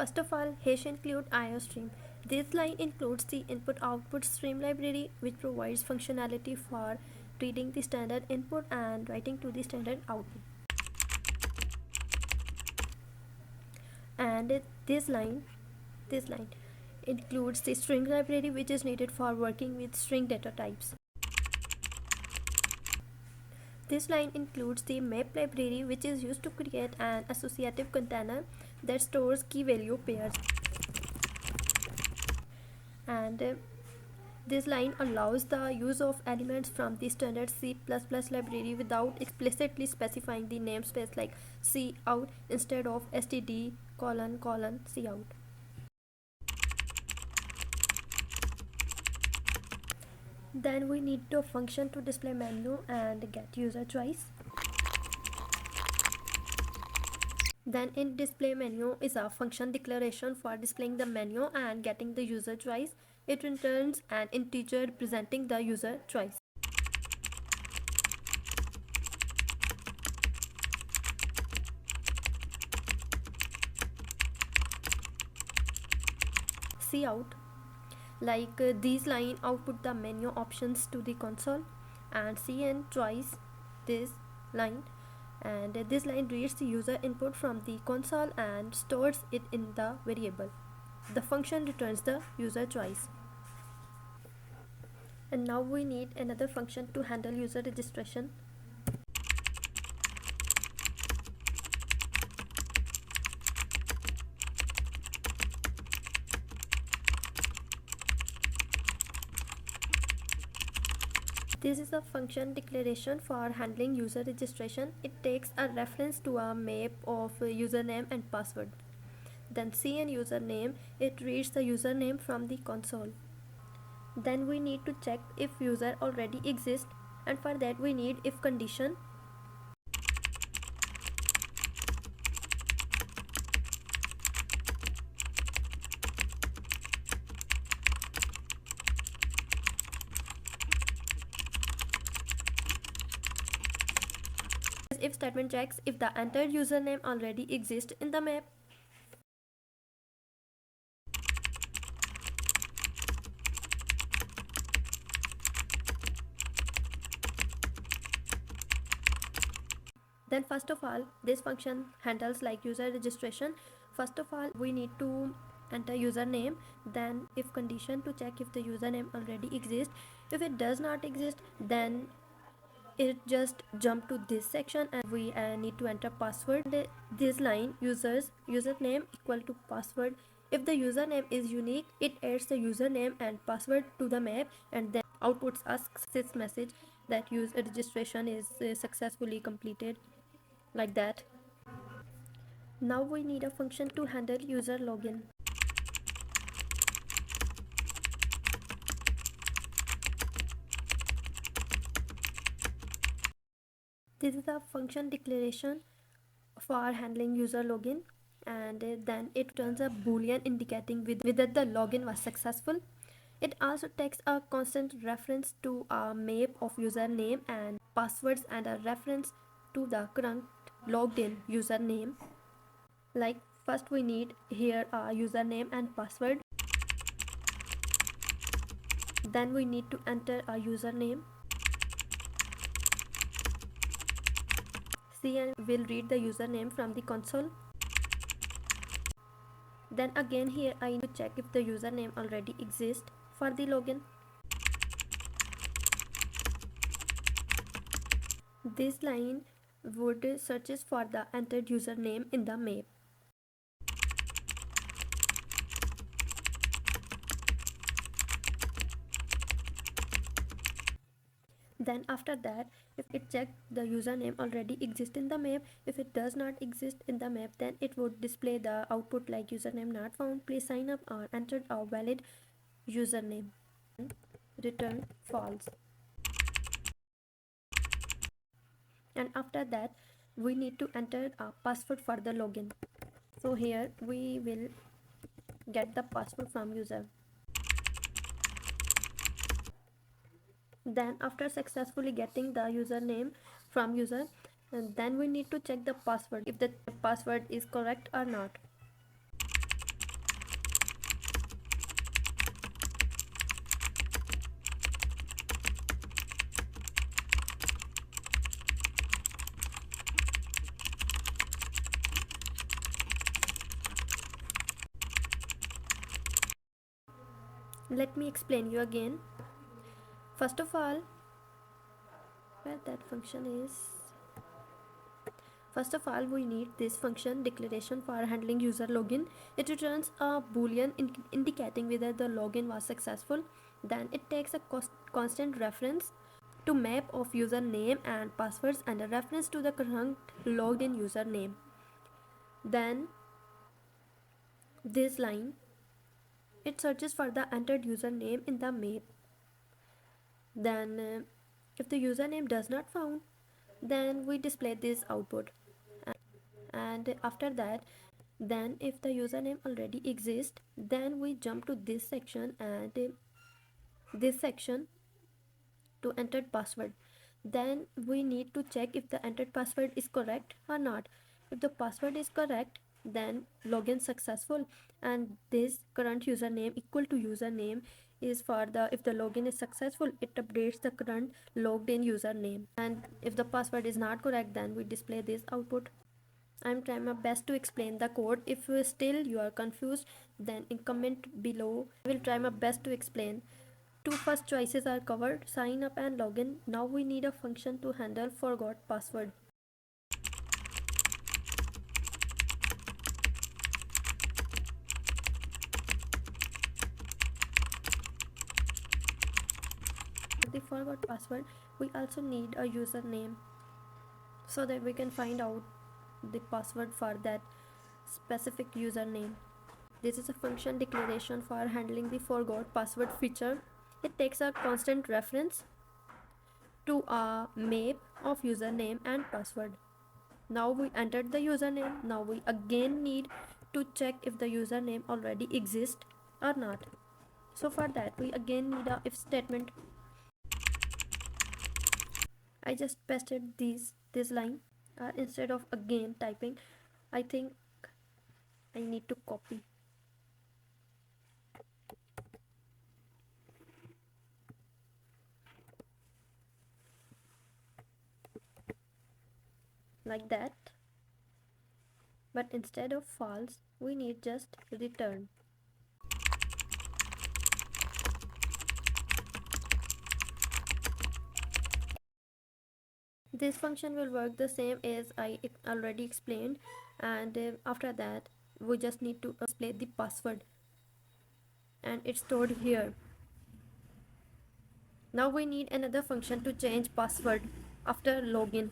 First of all, hash include IO stream. This line includes the input-output stream library, which provides functionality for reading the standard input and writing to the standard output. And this line includes the string library, which is needed for working with string data types. This line includes the map library, which is used to create an associative container that stores key value pairs. And this line allows the use of elements from the standard C++ library without explicitly specifying the namespace like cout instead of std::cout. Then we need a function to display menu and get user choice. Then in display menu is a function declaration for displaying the menu and getting the user choice. It returns an integer representing the user choice. Cout, these line output the menu options to the console, and cn choice this line, and this line reads the user input from the console and stores it in the variable. The function returns the user choice. And now we need another function to handle user registration. This is a function declaration for handling user registration. It takes a reference to a map of username and password. Then cn username, it reads the username from the console. Then we need to check if user already exists, and for that we need if condition. If statement checks if the entered username already exists in the map. Then first of all, this function handles like user registration. First of all, we need to enter username, then if condition to check if the username already exists. If it does not exist, then it just jump to this section and we need to enter password. This line username equal to password. If the username is unique, it adds the username and password to the map and then outputs us this message that user registration is successfully completed, like that. Now we need a function to handle user login. This is a function declaration for handling user login, and then it returns a boolean indicating whether the login was successful. It also takes a constant reference to a map of username and passwords and a reference to the current logged in username. Like first we need here a username and password. Then we need to enter a username. cn will read the username from the console. Then again here I need to check if the username already exists for the login. This line would searches for the entered username in the map. Then after that, if it checked the username already exists in the map, if it does not exist in the map, then it would display the output like username not found, please sign up or entered a valid username. Return false. And after that we need to enter a password for the login. So here we will get the password from user. Then after successfully getting the username from user, and then we need to check the password if the password is correct or not. Let me explain you again. First of all, where that function is, first of all, we need this function declaration for handling user login. It returns a boolean indicating whether the login was successful. Then it takes a constant reference to map of username and passwords and a reference to the current logged in username. Then this line, it searches for the entered username in the map. Then if the username does not found, then we display this output. And after that, then if the username already exists, then we jump to this section, and this section to entered password. Then we need to check if the entered password is correct or not. If the password is correct, then login successful, and this current username equal to username is for the, if the login is successful, it updates the current logged in username, and if the password is not correct, then we display this output. I'm trying my best to explain the code. If still you are confused, then in comment below. I will try my best to explain. Two first choices are covered, sign up and login. Now we need a function to handle forgot password. For the forgot password, we also need a username so that we can find out the password for that specific username. This is a function declaration for handling the forgot password feature. It takes a constant reference to a map of username and password. Now we entered the username. Now we again need to check if the username already exists or not. So for that we again need a if statement. I just pasted this line, instead of again typing, I think I need to copy. Like that. But instead of false, we need just return. This function will work the same as I already explained, and after that we just need to display the password, and it's stored here. Now we need another function to change password after login.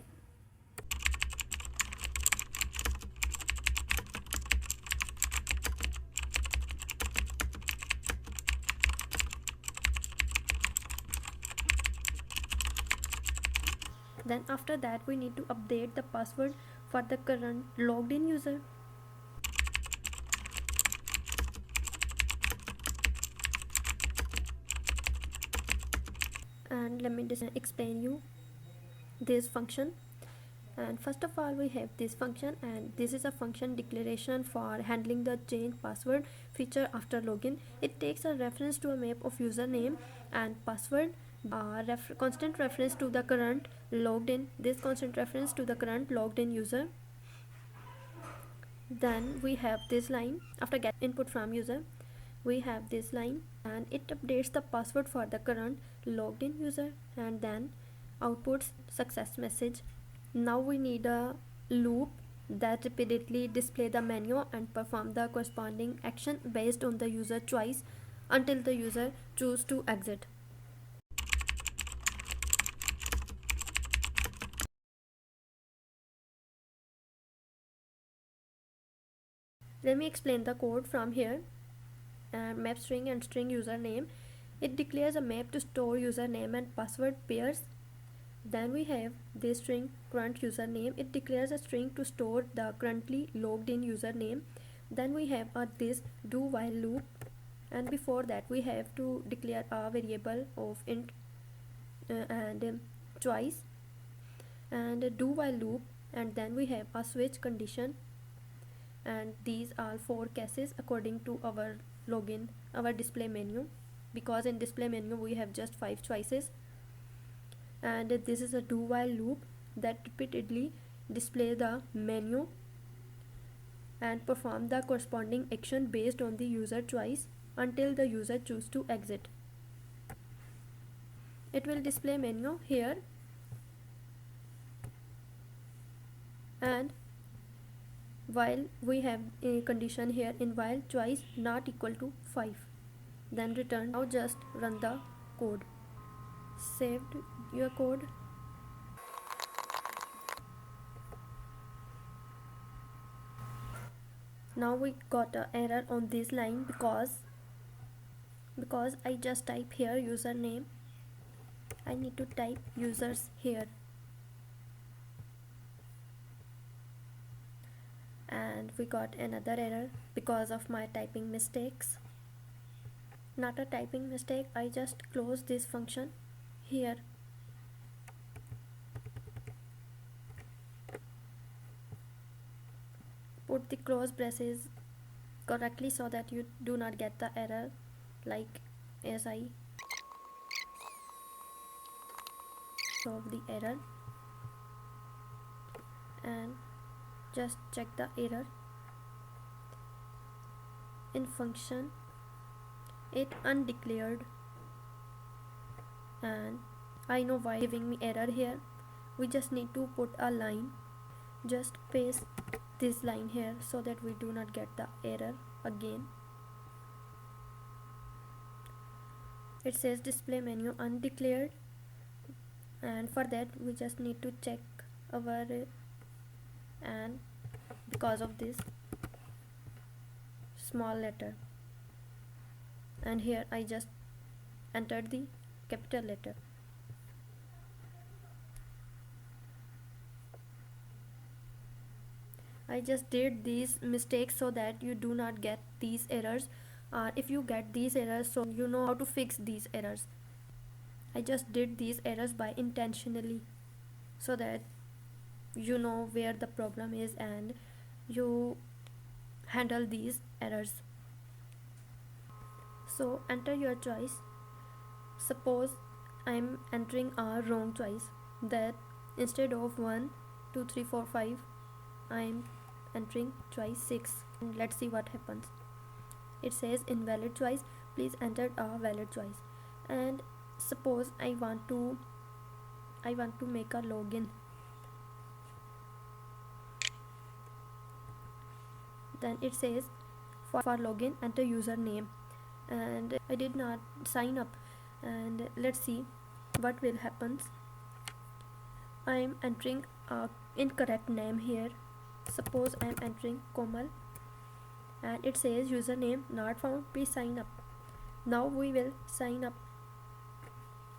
Then after that we need to update the password for the current logged in user. And let me just explain you this function. And first of all, we have this function, and this is a function declaration for handling the change password feature after login. It takes a reference to a map of username and password, constant reference to the current logged in, this constant reference to the current logged in user. Then we have this line, after get input from user, we have this line, and it updates the password for the current logged in user, and then outputs success message. Now we need a loop that repeatedly display the menu and perform the corresponding action based on the user choice until the user choose to exit. Let me explain the code from here. Map string and string username. It declares a map to store username and password pairs. Then we have this string current username. It declares a string to store the currently logged in username. Then we have this do while loop, and before that we have to declare a variable of int and choice, and do while loop, and then we have a switch condition, and these are 4 cases according to our login, our display menu, because in display menu we have just 5 choices. And this is a do while loop that repeatedly display the menu and perform the corresponding action based on the user choice until the user chooses to exit. It will display menu here, and while we have a condition here in while choice not equal to 5, then return. Now just run the code. Saved your code. Now we got an error on this line because I just type here username. I need to type users here, and we got another error because of my typing mistakes. Not a typing mistake, I just close this function here. Put the close braces correctly so that you do not get the error like as I solve the error, and just check the error in function. It undeclared, and I know why giving me error here. We just need to put a line, just paste this line here so that we do not get the error again. It says display menu undeclared, and for that we just need to check our and because of this small letter, and here I just entered the capital letter. I just did these mistakes so that you do not get these errors. If you get these errors, so you know how to fix these errors. I just did these errors by intentionally so that you know where the problem is and you handle these errors. So enter your choice. Suppose I'm entering a wrong choice, that instead of 1 2 3 4 5 I'm entering choice 6, and let's see what happens. It says invalid choice, please enter a valid choice. And suppose I want to make a login. Then it says for login enter username, and I did not sign up, and let's see what will happen. I'm entering a incorrect name here. Suppose I'm entering Komal, and it says username not found, please sign up. Now we will sign up,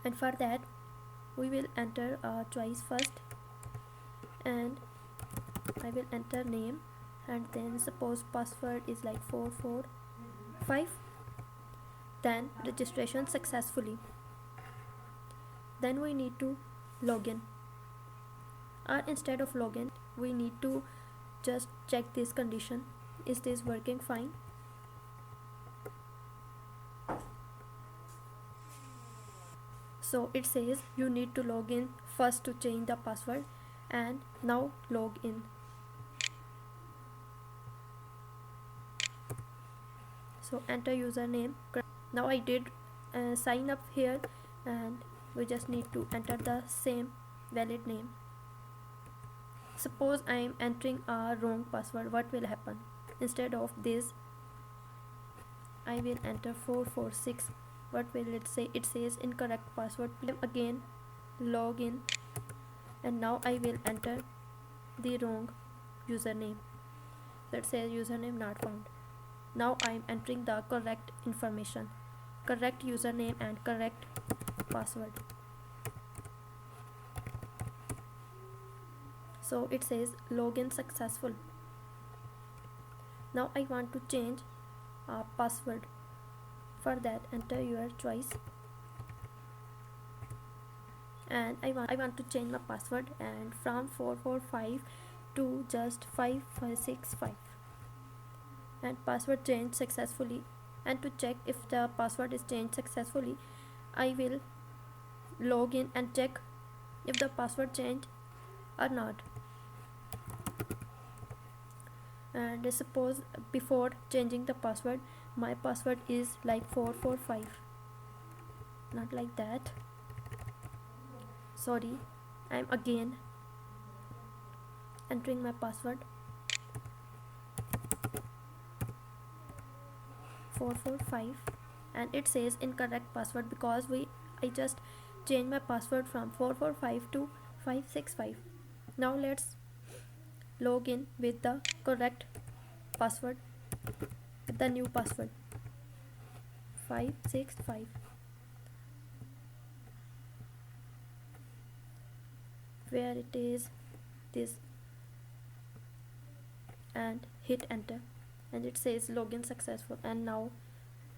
and for that we will enter a choice first, and I will enter name, and then suppose password is like 445, then registration successfully. Then we need to login, or instead of login we need to just check this condition, is this working fine. So it says you need to log in first to change the password, and now log in. So enter username. Now I did sign up here, and we just need to enter the same valid name. Suppose I am entering a wrong password, what will happen? Instead of this I will enter 446. What will it say? It says incorrect password. Again log in, and now I will enter the wrong username. That says username not found. Now I am entering the correct information, correct username and correct password. So it says login successful. Now I want to change a password. For that enter your choice, and I want to change my password, and from 445 to just 565, and password changed successfully. And to check if the password is changed successfully, I will log in and check if the password changed or not. And suppose before changing the password my password is like 445, not like that. Sorry, I'm again entering my password 445, and it says incorrect password because I just changed my password from 445 to 565. Now let's log in with the correct password, with the new password 565, where it is this, and hit enter, and it says login successful. And now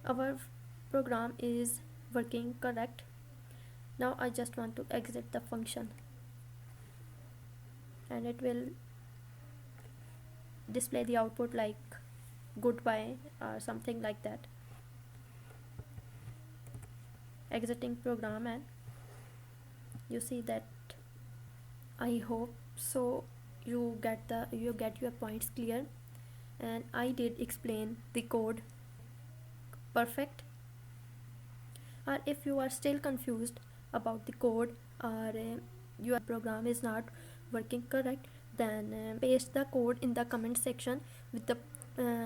our program is working correct. Now I just want to exit the function, and it will display the output like goodbye or something like that. Exiting program, and you see that. I hope so you get your points clear, and I did explain the code perfect. Or if you are still confused about the code, or your program is not working correct, then paste the code in the comment section with the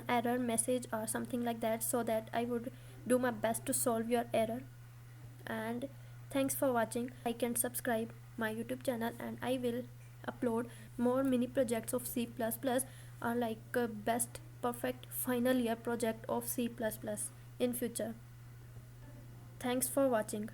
error message or something like that, so that I would do my best to solve your error. And thanks for watching. Like and subscribe my YouTube channel, and I will upload more mini projects of C++, or like best perfect final year project of C++ in future. Thanks for watching.